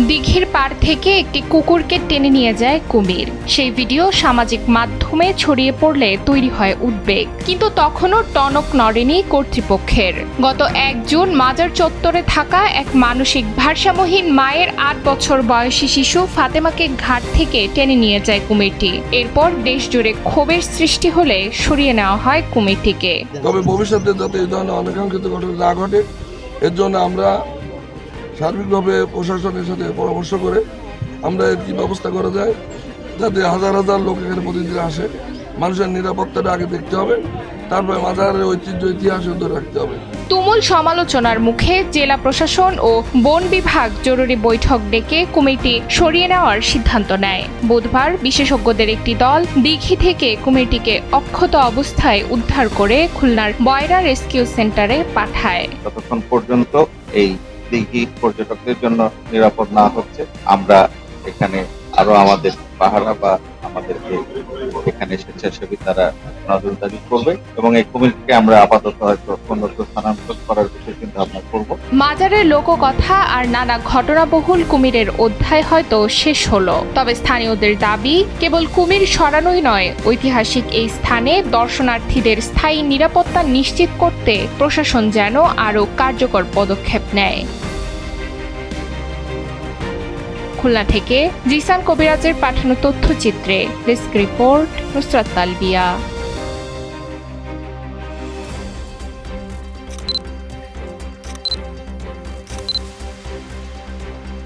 দিঘির পাড় থেকে একটি কুকুরকে টেনে নিয়ে যায় কুমির। সেই ভিডিও সামাজিক মাধ্যমে ছড়িয়ে পড়লে তৈরি হয় উদ্বেগ, কিন্তু তখনও টনক নড়েনি কর্তৃপক্ষের। গত ১ জুন মাজার চত্বরে থাকা এক মানসিক ভারসাম্যহীন মায়ের ৮ বছর বয়সী শিশু ফাতেমাকে ঘাট থেকে টেনে নিয়ে যায় কুমিরটি। এরপর দেশজুড়ে ক্ষোভের সৃষ্টি হলে সরিয়ে নেওয়া হয় কুমিরটিকে। তবে ভবিষ্যতে যাতে এই ধরনের অনাকাঙ্ক্ষিত ঘটনা না ঘটে, এর জন্য আমরা সার্বিকভাবে প্রশাসনের সাথে পরামর্শ করে আমরা এর কি ব্যবস্থা করা যায়, যাতে হাজার হাজার লোক এখানে প্রতিদিন আসে। মানুষের নিরাপত্তাটা আগে দেখতে হবে, তারপরে মাজারের ঐতিহ্য ইতিহাস ধরে রাখতে হবে। তুমুল সমালোচনার মুখে জেলা প্রশাসন ও বন বিভাগ জরুরি বৈঠক ডেকে কুমিরটি সরিয়ে নেওয়ার সিদ্ধান্ত নেয়। বুধবার বিশেষজ্ঞদের একটি দল দিঘি থেকে কুমিরটিকে অক্ষত অবস্থায় উদ্ধার করে খুলনার বয়রা রেস্কিউ সেন্টারে পাঠায়। ততক্ষণ পর্যন্ত এই দিঘি পর্যটকদের জন্য নিরাপদ না হচ্ছে, আমরা এখানে আরো আমাদের পাহারা বা আমাদেরকে এখানে স্বেচ্ছাসেবী তারা নজরদারি করবে এবং এই কুমিরকে আমরা আপাতত হয়তো অন্যত্র স্থানান্তর করার বিষয়ে চিন্তা ভাবনা করবো। মাজারের লোককথা আর নানা ঘটনাবহুল কুমিরের অধ্যায় হয়তো শেষ হলো, তবে স্থানীয়দের দাবি কেবল কুমির সরানোই নয়, ঐতিহাসিক এই স্থানে দর্শনার্থীদের স্থায়ী নিরাপত্তা নিশ্চিত করতে প্রশাসন যেন আরও কার্যকর পদক্ষেপ নেয়। খুলনা থেকে জিসান কবিরাজের পাঠানো তথ্যচিত্রে ডেস্ক রিপোর্ট নুসরাত তালবিয়া।